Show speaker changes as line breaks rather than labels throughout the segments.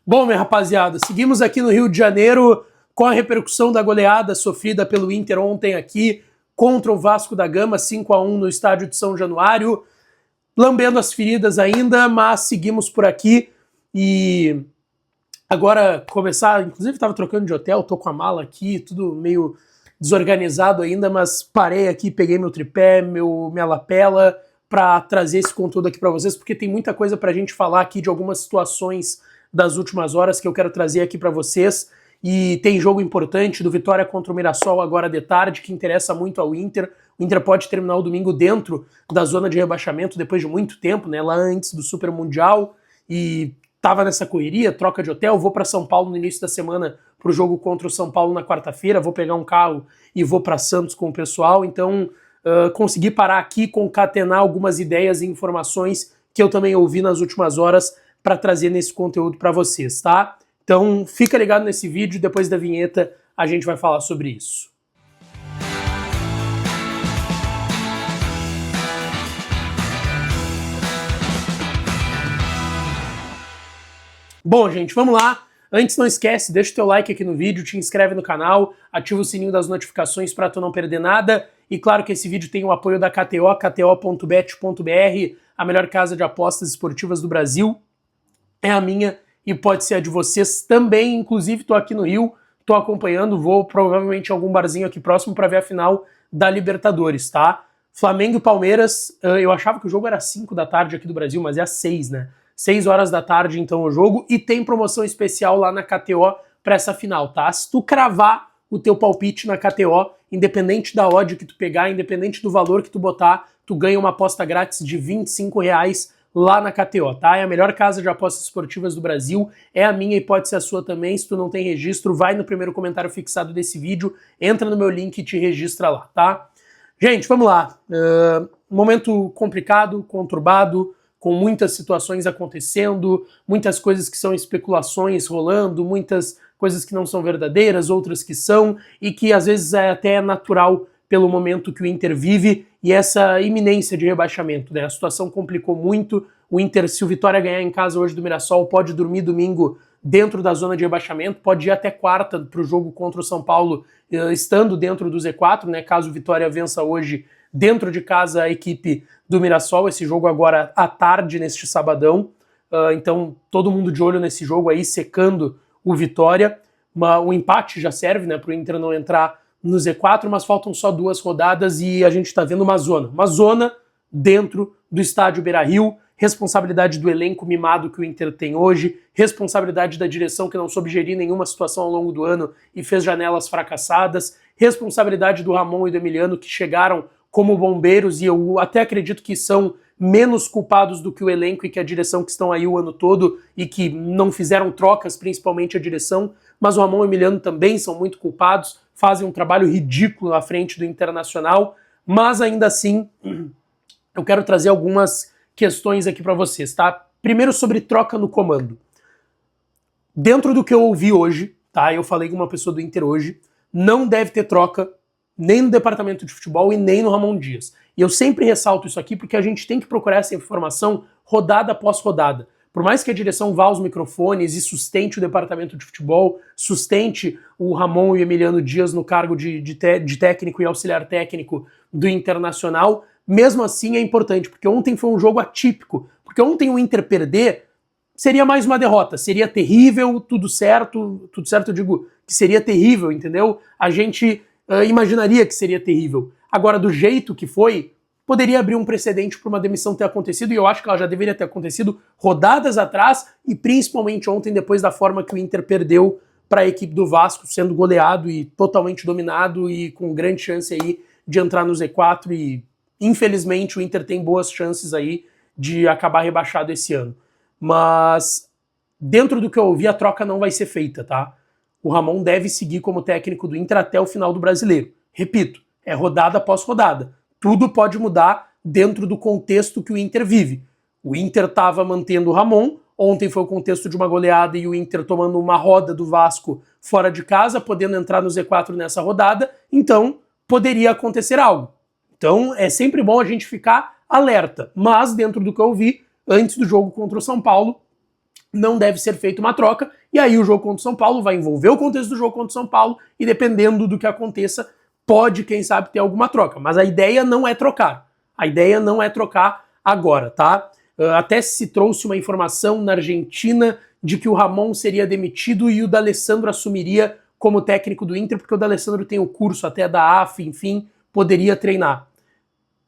Bom, minha rapaziada, seguimos aqui no Rio de Janeiro com a repercussão da goleada sofrida pelo Inter ontem aqui contra o Vasco da Gama, 5-1 no estádio de São Januário. Lambendo as feridas ainda, mas seguimos por aqui e agora começar, inclusive estava trocando de hotel, tô com a mala aqui, tudo meio desorganizado ainda, mas parei aqui, peguei meu tripé, minha lapela para trazer esse conteúdo aqui para vocês, porque tem muita coisa pra gente falar aqui de algumas situações das últimas horas que eu quero trazer aqui para vocês. E tem jogo importante do Vitória contra o Mirassol agora de tarde, que interessa muito ao Inter. O Inter pode terminar o domingo dentro da zona de rebaixamento depois de muito tempo, né? Lá antes do Super Mundial, e tava nessa correria, troca de hotel, vou para São Paulo no início da semana pro jogo contra o São Paulo na quarta-feira, vou pegar um carro e vou para Santos com o pessoal, então consegui parar aqui, concatenar algumas ideias e informações que eu também ouvi nas últimas horas para trazer nesse conteúdo para vocês, tá? Então fica ligado nesse vídeo, depois da vinheta a gente vai falar sobre isso. Bom, gente, vamos lá. Antes, não esquece, deixa o teu like aqui no vídeo, te inscreve no canal, ativa o sininho das notificações para tu não perder nada. E claro que esse vídeo tem o apoio da KTO, kto.bet.br, a melhor casa de apostas esportivas do Brasil. É a minha e pode ser a de vocês também. Inclusive, tô aqui no Rio, tô acompanhando, vou provavelmente em algum barzinho aqui próximo para ver a final da Libertadores, tá? Flamengo e Palmeiras, eu achava que o jogo era 5 da tarde aqui do Brasil, mas é às 6, né? 6 horas da tarde, então, o jogo, e tem promoção especial lá na KTO para essa final, tá? Se tu cravar o teu palpite na KTO, independente da odd que tu pegar, independente do valor que tu botar, tu ganha uma aposta grátis de R$25 lá na KTO, tá? É a melhor casa de apostas esportivas do Brasil, é a minha e pode ser a sua também. Se tu não tem registro, vai no primeiro comentário fixado desse vídeo, entra no meu link e te registra lá, tá? Gente, vamos lá. Momento complicado, conturbado, com muitas situações acontecendo, muitas coisas que são especulações rolando, muitas coisas que não são verdadeiras, outras que são, e que às vezes é até natural pelo momento que o Inter vive e essa iminência de rebaixamento, né? A situação complicou muito. O Inter, se o Vitória ganhar em casa hoje do Mirassol, pode dormir domingo dentro da zona de rebaixamento, pode ir até quarta para o jogo contra o São Paulo, estando dentro do Z4, né? Caso o Vitória vença hoje dentro de casa a equipe do Mirassol, esse jogo agora à tarde, neste sabadão. Então, todo mundo de olho nesse jogo aí, secando o Vitória. O empate já serve, né, para o Inter não entrar no Z4, mas faltam só 2 rodadas e a gente está vendo uma zona dentro do estádio Beira-Rio, responsabilidade do elenco mimado que o Inter tem hoje, responsabilidade da direção que não soube gerir nenhuma situação ao longo do ano e fez janelas fracassadas, responsabilidade do Ramon e do Emiliano que chegaram como bombeiros e eu até acredito que são menos culpados do que o elenco e que a direção que estão aí o ano todo e que não fizeram trocas, principalmente a direção, mas o Ramon e o Emiliano também são muito culpados, fazem um trabalho ridículo à frente do Internacional, mas ainda assim eu quero trazer algumas questões aqui para vocês, tá? Primeiro sobre troca no comando. Dentro do que eu ouvi hoje, tá? Eu falei com uma pessoa do Inter hoje, não deve ter troca nem no departamento de futebol e nem no Ramon Dias. E eu sempre ressalto isso aqui porque a gente tem que procurar essa informação rodada após rodada. Por mais que a direção vá aos microfones e sustente o departamento de futebol, sustente o Ramon e o Emiliano Dias no cargo de técnico e auxiliar técnico do Internacional, mesmo assim é importante, porque ontem foi um jogo atípico. Porque ontem o Inter perder seria mais uma derrota, seria terrível, tudo certo eu digo que seria terrível, entendeu? A gente imaginaria que seria terrível. Agora, do jeito que foi, poderia abrir um precedente para uma demissão ter acontecido, e eu acho que ela já deveria ter acontecido rodadas atrás, e principalmente ontem, depois da forma que o Inter perdeu para a equipe do Vasco, sendo goleado e totalmente dominado, e com grande chance aí de entrar no Z4, e infelizmente o Inter tem boas chances aí de acabar rebaixado esse ano. Mas, dentro do que eu ouvi, a troca não vai ser feita, tá? O Ramon deve seguir como técnico do Inter até o final do Brasileiro. Repito, é rodada após rodada. Tudo pode mudar dentro do contexto que o Inter vive. O Inter estava mantendo o Ramon, ontem foi o contexto de uma goleada e o Inter tomando uma roda do Vasco fora de casa, podendo entrar no Z4 nessa rodada, então poderia acontecer algo. Então é sempre bom a gente ficar alerta, mas dentro do que eu vi, antes do jogo contra o São Paulo, não deve ser feita uma troca, e aí o jogo contra o São Paulo vai envolver o contexto do jogo contra o São Paulo, e dependendo do que aconteça, pode, quem sabe, ter alguma troca. Mas a ideia não é trocar. A ideia não é trocar agora, tá? Até se trouxe uma informação na Argentina de que o Ramon seria demitido e o D'Alessandro assumiria como técnico do Inter, porque o D'Alessandro tem o curso até da AF, enfim, poderia treinar.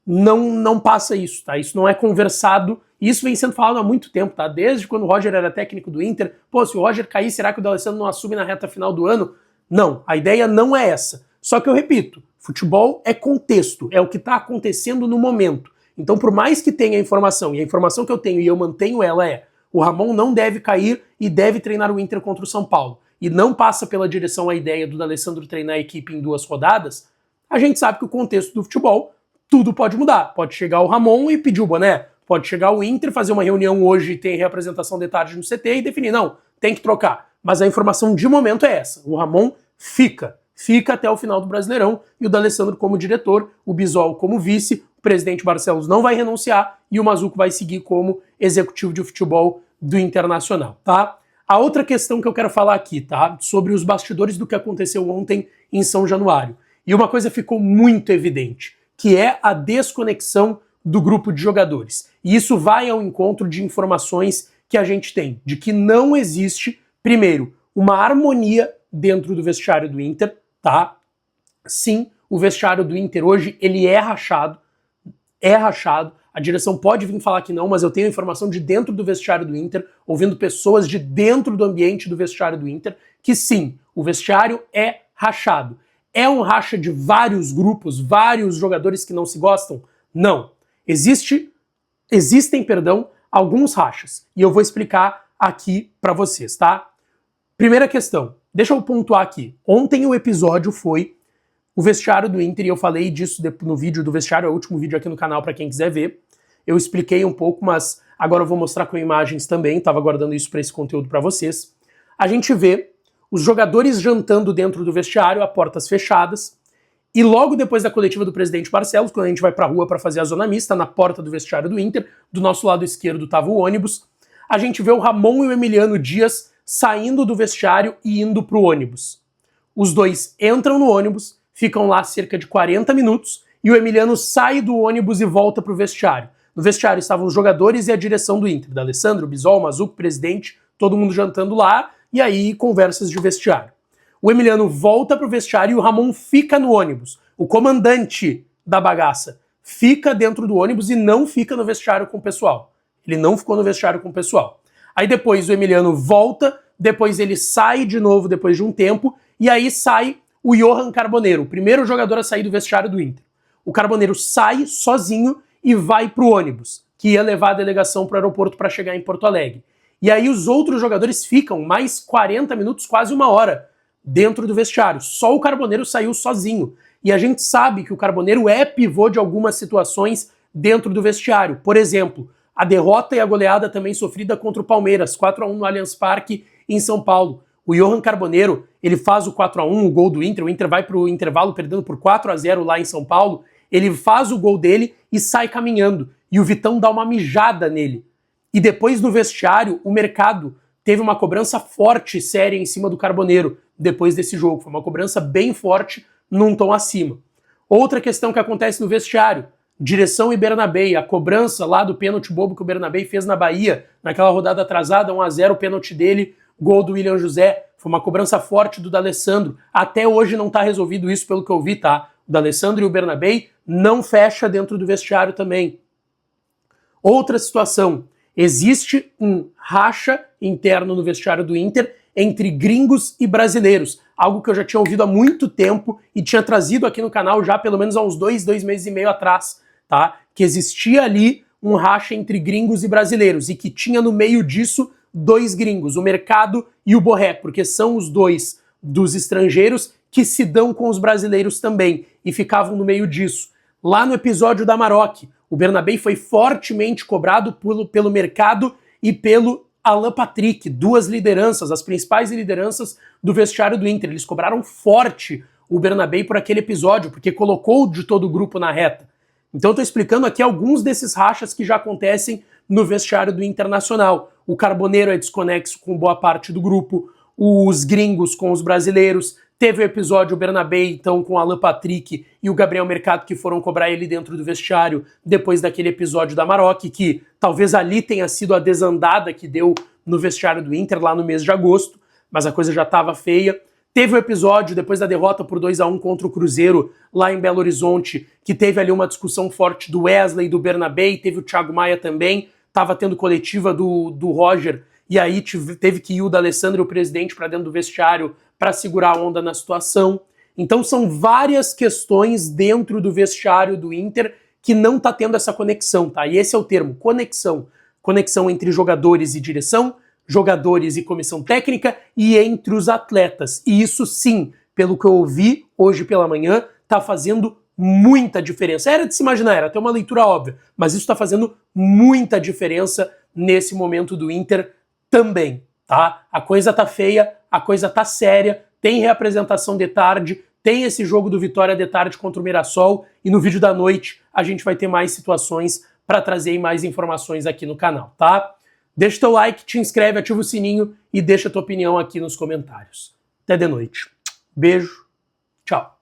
Não passa isso, tá? Isso não é conversado. Isso vem sendo falado há muito tempo, tá? Desde quando o Roger era técnico do Inter. Pô, se o Roger cair, será que o D'Alessandro não assume na reta final do ano? Não, a ideia não é essa. Só que eu repito, futebol é contexto, é o que está acontecendo no momento. Então, por mais que tenha informação, e a informação que eu tenho e eu mantenho ela é: o Ramon não deve cair e deve treinar o Inter contra o São Paulo, e não passa pela direção a ideia do D'Alessandro treinar a equipe em 2 rodadas, a gente sabe que o contexto do futebol, tudo pode mudar. Pode chegar o Ramon e pedir o boné, pode chegar o Inter, fazer uma reunião hoje e ter reapresentação de tarde no CT e definir, não, tem que trocar. Mas a informação de momento é essa: o Ramon fica até o final do Brasileirão, e o D'Alessandro como diretor, o Bisol como vice, o presidente Barcelos não vai renunciar e o Mazzuco vai seguir como executivo de futebol do Internacional, tá? A outra questão que eu quero falar aqui, tá? Sobre os bastidores do que aconteceu ontem em São Januário. E uma coisa ficou muito evidente, que é a desconexão do grupo de jogadores. E isso vai ao encontro de informações que a gente tem, de que não existe, primeiro, uma harmonia dentro do vestiário do Inter, tá? Sim, o vestiário do Inter hoje, ele é rachado, a direção pode vir falar que não, mas eu tenho informação de dentro do vestiário do Inter, ouvindo pessoas de dentro do ambiente do vestiário do Inter, que sim, o vestiário é rachado. É um racha de vários grupos, vários jogadores que não se gostam? Não. Existem, alguns rachas, e eu vou explicar aqui pra vocês, tá? Primeira questão, deixa eu pontuar aqui. Ontem o episódio foi o vestiário do Inter, e eu falei disso no vídeo do vestiário, é o último vídeo aqui no canal para quem quiser ver. Eu expliquei um pouco, mas agora eu vou mostrar com imagens também, tava guardando isso para esse conteúdo para vocês. A gente vê os jogadores jantando dentro do vestiário, a portas fechadas, e logo depois da coletiva do presidente Barcelos, quando a gente vai pra rua para fazer a zona mista, na porta do vestiário do Inter, do nosso lado esquerdo tava o ônibus, a gente vê o Ramon e o Emiliano Dias saindo do vestiário e indo pro ônibus. Os dois entram no ônibus, ficam lá cerca de 40 minutos, e o Emiliano sai do ônibus e volta pro vestiário. No vestiário estavam os jogadores e a direção do Inter, D'Alessandro, Bisol, Mazzuco, presidente, todo mundo jantando lá, e aí conversas de vestiário. O Emiliano volta pro vestiário e o Ramon fica no ônibus. O comandante da bagaça fica dentro do ônibus e não fica no vestiário com o pessoal. Ele não ficou no vestiário com o pessoal. Aí depois o Emiliano volta, depois ele sai de novo depois de um tempo, e aí sai o Johan Carboneiro, o primeiro jogador a sair do vestiário do Inter. O Carboneiro sai sozinho e vai pro ônibus, que ia levar a delegação pro aeroporto para chegar em Porto Alegre. E aí os outros jogadores ficam mais 40 minutos, quase 1 hora, dentro do vestiário. Só o Carboneiro saiu sozinho. E a gente sabe que o Carboneiro é pivô de algumas situações dentro do vestiário. Por exemplo, a derrota e a goleada também sofrida contra o Palmeiras, 4-1 no Allianz Parque, em São Paulo. O Johan Carboneiro, ele faz o 4-1, o gol do Inter, o Inter vai pro intervalo perdendo por 4-0 lá em São Paulo, ele faz o gol dele e sai caminhando. E o Vitão dá uma mijada nele. E depois no vestiário, o Mercado teve uma cobrança forte, séria, em cima do Carboneiro, depois desse jogo. Foi uma cobrança bem forte, num tom acima. Outra questão que acontece no vestiário, direção e Bernabei, a cobrança lá do pênalti bobo que o Bernabei fez na Bahia, naquela rodada atrasada, 1-0, o pênalti dele, gol do William José, foi uma cobrança forte do D'Alessandro. Até hoje não tá resolvido isso, pelo que eu vi, tá? O D'Alessandro e o Bernabei não fecha dentro do vestiário também. Outra situação, existe um racha interno no vestiário do Inter entre gringos e brasileiros, algo que eu já tinha ouvido há muito tempo e tinha trazido aqui no canal já pelo menos há uns 2 meses e meio atrás, tá? Que existia ali um racha entre gringos e brasileiros e que tinha no meio disso 2 gringos, o Mercado e o Borré, porque são os 2 dos estrangeiros que se dão com os brasileiros também e ficavam no meio disso. Lá no episódio da Maroc, o Bernabei foi fortemente cobrado pelo Mercado e pelo Alan Patrick, 2 lideranças, as principais lideranças do vestiário do Inter. Eles cobraram forte o Bernabei por aquele episódio, porque colocou de todo o grupo na reta. Então eu tô explicando aqui alguns desses rachas que já acontecem no vestiário do Internacional. o Carboneiro é desconexo com boa parte do grupo, os gringos com os brasileiros, teve o episódio Bernabé, então, com o Alan Patrick e o Gabriel Mercado, que foram cobrar ele dentro do vestiário depois daquele episódio da Maroc, que talvez ali tenha sido a desandada que deu no vestiário do Inter, lá no mês de agosto, mas a coisa já estava feia. Teve o episódio, depois da derrota por 2-1 contra o Cruzeiro, lá em Belo Horizonte, que teve ali uma discussão forte do Wesley e do Bernabé, e teve o Thiago Maia também, estava tendo coletiva do Roger, e aí teve que ir o D'Alessandro, o presidente, para dentro do vestiário para segurar a onda na situação. Então são várias questões dentro do vestiário do Inter que não está tendo essa conexão, tá? E esse é o termo, conexão. Conexão entre jogadores e direção, jogadores e comissão técnica e entre os atletas. E isso sim, pelo que eu ouvi hoje pela manhã, está fazendo muita diferença. Era de se imaginar, era até uma leitura óbvia, mas isso está fazendo muita diferença nesse momento do Inter também, tá? A coisa tá feia, a coisa tá séria, tem reapresentação de tarde, tem esse jogo do Vitória de tarde contra o Mirassol e no vídeo da noite a gente vai ter mais situações para trazer mais informações aqui no canal, tá? Deixa teu like, te inscreve, ativa o sininho e deixa tua opinião aqui nos comentários. Até de noite. Beijo, tchau.